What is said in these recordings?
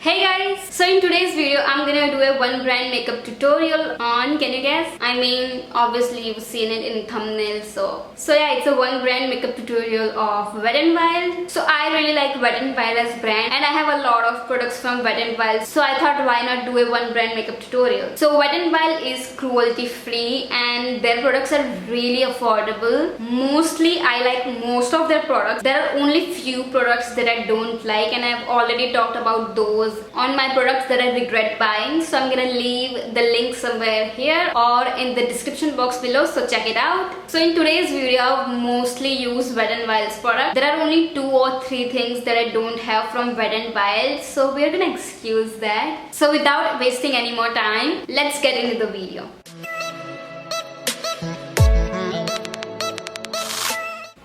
Hey guys! So in today's video, I'm gonna do a one brand makeup tutorial on, can you guess? I mean, obviously you've seen it in thumbnail, so yeah, it's a one brand makeup tutorial of Wet n Wild. So I really like Wet n Wild as brand, and I have a lot of products from Wet n Wild, so I thought why not do a one brand makeup tutorial. So Wet n Wild is cruelty free and their products are really affordable. Mostly I like most of their products. There are only few products that I don't like, and I've already talked about those on my products that I regret buying, so I'm gonna leave the link somewhere here or in the description box below, so check it out. So in today's video, I've mostly used Wet n Wild's product. There are only 2 or 3 things that I don't have from Wet n Wild, so we're gonna excuse that. So without wasting any more time, let's get into the video.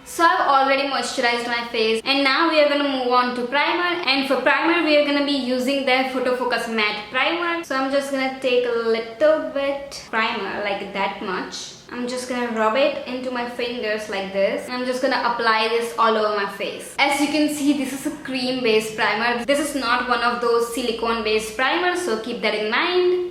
So I've already moisturized my face, and now we are going to move on to primer. And for primer, we are going to be using their Photo Focus Matte Primer. So I'm just going to take a little bit primer, like that much. I'm just going to rub it into my fingers like this. And I'm just going to apply this all over my face. As you can see, this is a cream based primer. This is not one of those silicone based primers, so keep that in mind.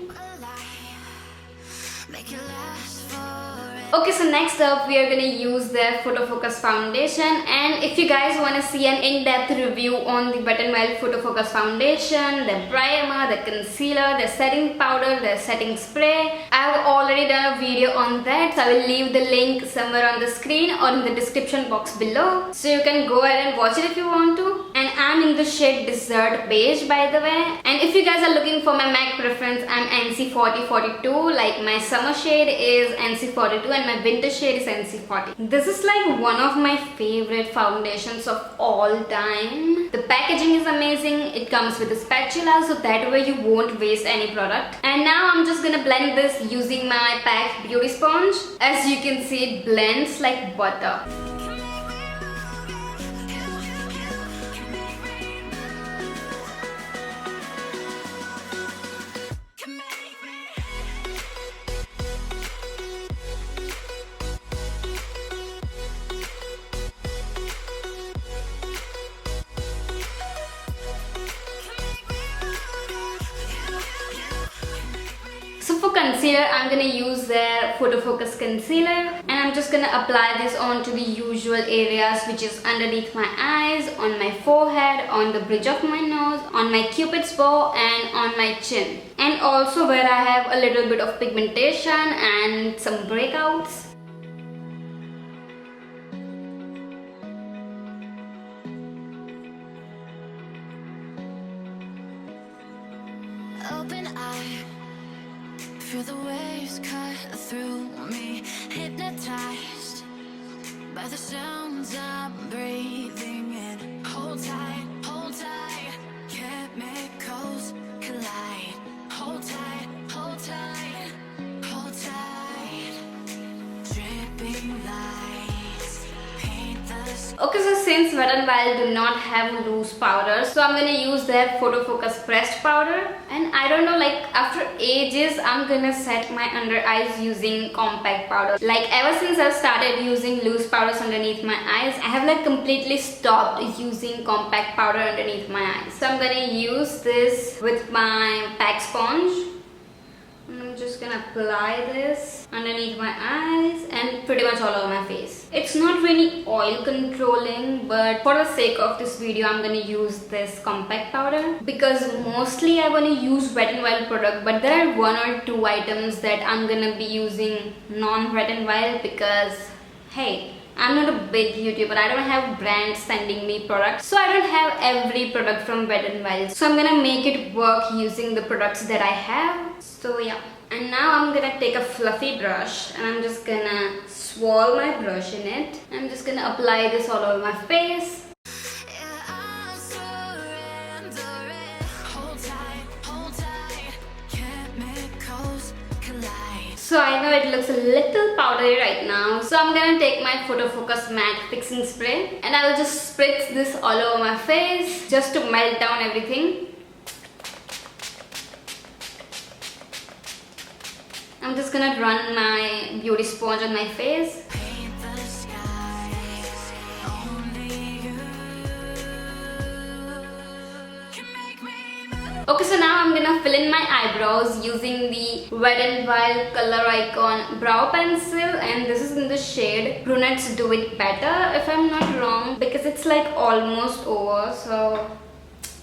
Okay, so next up we are going to use their Photo Focus Foundation, and if you guys want to see an in-depth review on the Wet n Wild Photo Focus Foundation, the primer, the concealer, the setting powder, the setting spray, I have already done a video on that, so I will leave the link somewhere on the screen or in the description box below, so you can go ahead and watch it if you want to. And I'm in the shade Desert Beige, by the way. And if you guys are looking for my MAC preference, I'm NC4042, like my summer shade is NC42 and my winter shade is NC40. This is like one of my favorite foundations of all time. The packaging is amazing. It comes with a spatula, so that way you won't waste any product. And now I'm just gonna blend this using my PAC beauty sponge. As you can see, it blends like butter. So for concealer, I'm gonna use their Photo Focus Concealer, and I'm just gonna apply this onto the usual areas, which is underneath my eyes, on my forehead, on the bridge of my nose, on my cupid's bow, and on my chin. And also where I have a little bit of pigmentation and some breakouts. Open eye, feel the waves cut through me, hypnotized by the sounds I'm breathing in. Hold tight, chemicals collide. Hold tight, hold tight, hold tight. Dripping lights paint the sky. Okay, so since Wet n Wild do not have loose powder, so I'm gonna use their Photo Focus pressed powder. And I don't know, like after ages, I'm gonna set my under eyes using compact powder. Like ever since I've started using loose powders underneath my eyes, I have like completely stopped using compact powder underneath my eyes. So I'm gonna use this with my PAC sponge. I'm just gonna apply this underneath my eyes and pretty much all over my face. It's not really oil controlling, but for the sake of this video, I'm gonna use this compact powder because mostly I'm gonna use Wet n Wild product, but there are 1 or 2 items that I'm gonna be using non-Wet n Wild because, hey, I'm not a big YouTuber. I don't have brands sending me products, so I don't have every product from Wet n Wild. So I'm gonna make it work using the products that I have. So yeah. And now I'm gonna take a fluffy brush and I'm just gonna swirl my brush in it. I'm just gonna apply this all over my face. So I know it looks a little powdery right now, so I'm gonna take my Photo Focus Matte Fixing Spray and I will just spritz this all over my face just to melt down everything. I'm just gonna run my beauty sponge on my face. Okay, so now I'm gonna fill in my eyebrows using the Wet n Wild Color Icon brow pencil, and this is in the shade Brunettes Do It Better, if I'm not wrong, because it's like almost over. So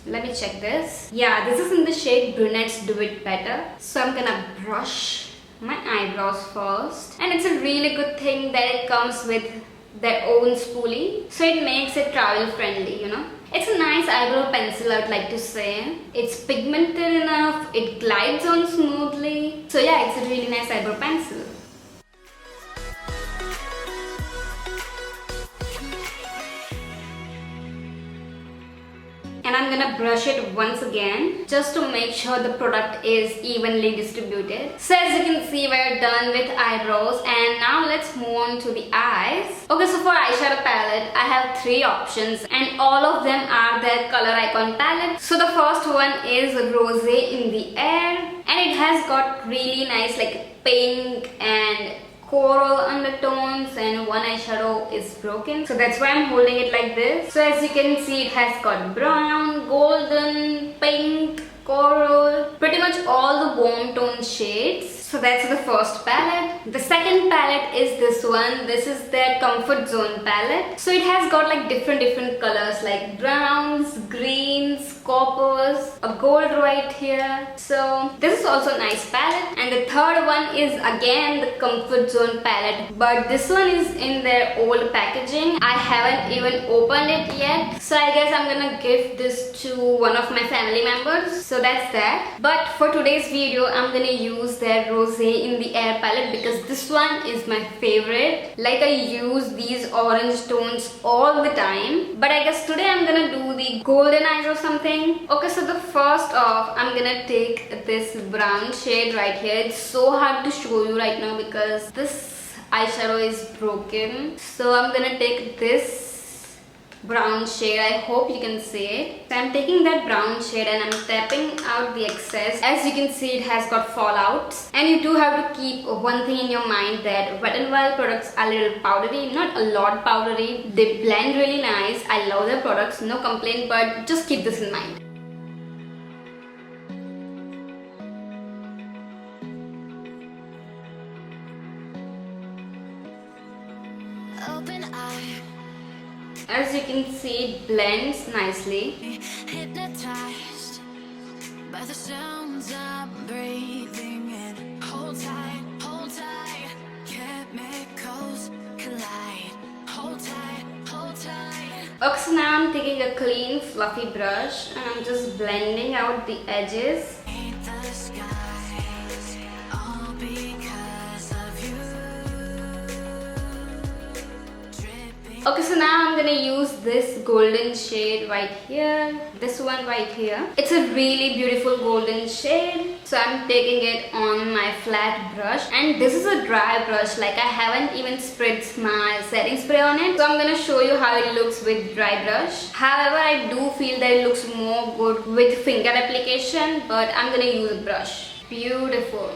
let me check this. Yeah, this is in the shade Brunettes Do It Better. So I'm gonna brush my eyebrows first, and it's a really good thing that it comes with their own spoolie, so it makes it travel friendly, you know. It's a nice eyebrow pencil, I would like to say. It's pigmented enough, it glides on smoothly. So yeah, it's a really nice eyebrow pencil. And I'm gonna brush it once again just to make sure the product is evenly distributed. So as you can see, we're done with eyebrows, and now let's move on to the eyes. Okay, so for eyeshadow palette, I have 3 options, and all of them are their Color Icon palette. So the first one is Rosé in the Air, and it has got really nice like pink and coral undertones, and one eyeshadow is broken, so that's why I'm holding it like this. So as you can see, it has got brown, golden, pink, coral, pretty much all the warm tone shades. So that's the first palette. The second palette is this one. This is their Comfort Zone palette. So it has got like different colors like browns, greens, coppers, a gold right here. So this is also a nice palette. And the third one is again the Comfort Zone palette, but this one is in their old packaging. I haven't even opened it yet, so I guess I'm gonna give this to one of my family members. So that's that. But for today's video, I'm gonna use their Rosé in the Air palette because this one is my favorite. Like, I use these orange tones all the time, but I guess today I'm gonna do the golden eyes or something. Okay, so the first off, I'm gonna take this brown shade right here. It's so hard to show you right now because this eyeshadow is broken. So I'm gonna take this brown shade. I hope you can see it. So I'm taking that brown shade and I'm tapping out the excess. As you can see, it has got fallouts, and you do have to keep one thing in your mind, that Wet n Wild products are a little powdery, not a lot powdery. They blend really nice. I love their products, no complaint, but just keep this in mind. Open eye, As you can see, it blends nicely. hypnotized by the sounds I'm breathing in. Hold tight, chemicals collide. Hold tight. Okay, so now I'm taking a clean fluffy brush and I'm just blending out the edges. Paint the skies, all because of you. Dripping. Okay, so now I'm gonna use this golden shade right here, this one right here. It's a really beautiful golden shade. So I'm taking it on my flat brush, and this is a dry brush, like I haven't even sprayed my setting spray on it. So I'm gonna show you how it looks with dry brush. However, I do feel that it looks more good with finger application, but I'm gonna use a brush. Beautiful.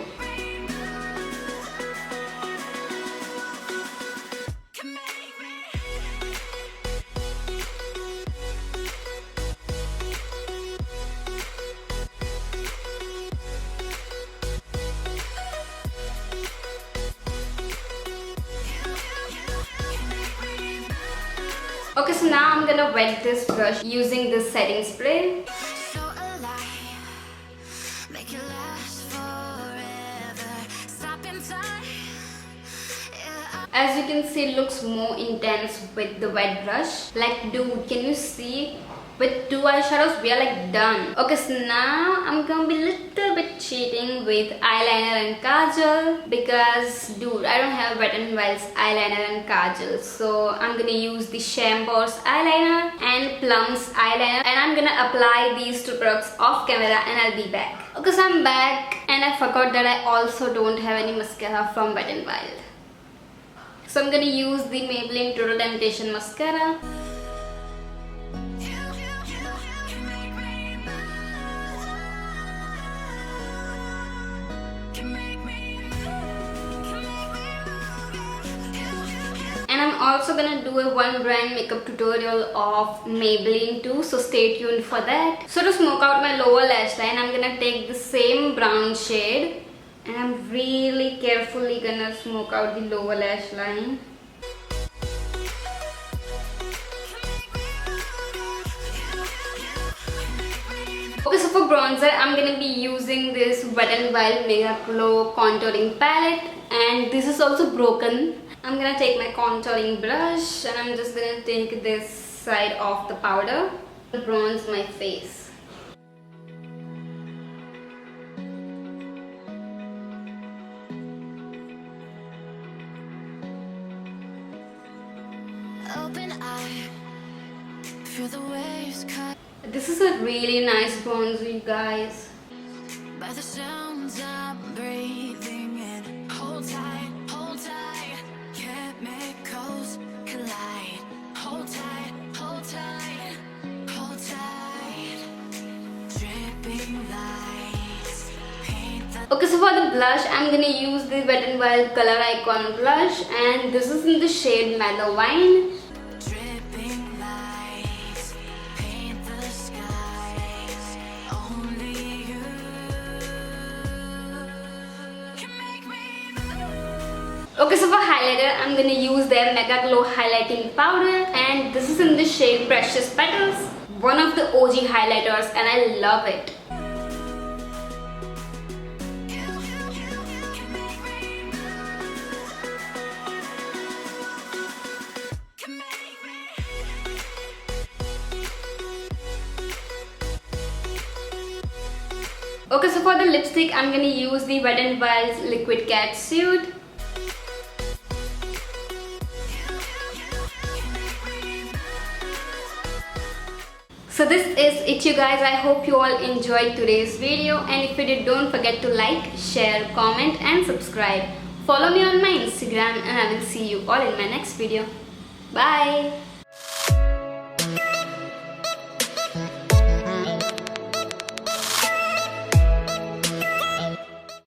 Okay, so now I'm gonna wet this brush using this setting spray. So alive, make it last forever. Stop in time. Yeah, As you can see, it looks more intense with the wet brush. Like, dude, can you see? With 2 eyeshadows, we are like done. Okay, so now I'm gonna be a little bit cheating with eyeliner and kajal because, dude, I don't have Wet n Wild's eyeliner and kajal. So I'm gonna use the Shampoos eyeliner and Plum's eyeliner, and I'm gonna apply these 2 products off camera and I'll be back. Okay, so I'm back, and I forgot that I also don't have any mascara from Wet n Wild. So I'm gonna use the Maybelline Total Temptation mascara. also gonna do a one brand makeup tutorial of Maybelline too, so stay tuned for that. So to smoke out my lower lash line, I'm gonna take the same brown shade and I'm really carefully gonna smoke out the lower lash line. Okay, so for bronzer, I'm gonna be using this Wet n Wild Mega Glow contouring palette, and this is also broken. I'm gonna take my contouring brush and I'm just gonna take this side of the powder to bronze my face. Open eye, feel the waves cut This is a really nice bronzer, you guys. by the sounds I'm breathing in. Hold tight, chemicals collide. Hold tight, hold tight, hold tight. Dripping lights paint the Okay, so for the blush, I'm gonna use the Wet n Wild Color Icon blush, and this is in the shade Mellow Wine. dripping lights paint the skies. Only you can make me move. Okay, so for highlighter, I'm gonna use their Mega Glow highlighting powder, and this is in the shade Precious Petals, one of the OG highlighters, and I love it. Okay, so for the lipstick, I'm gonna use the Wet n Wild's Liquid Catsuit. So this is it, you guys. I hope you all enjoyed today's video, and if you did, don't forget to like, share, comment and subscribe. Follow me on my Instagram, and I will see you all in my next video. Bye!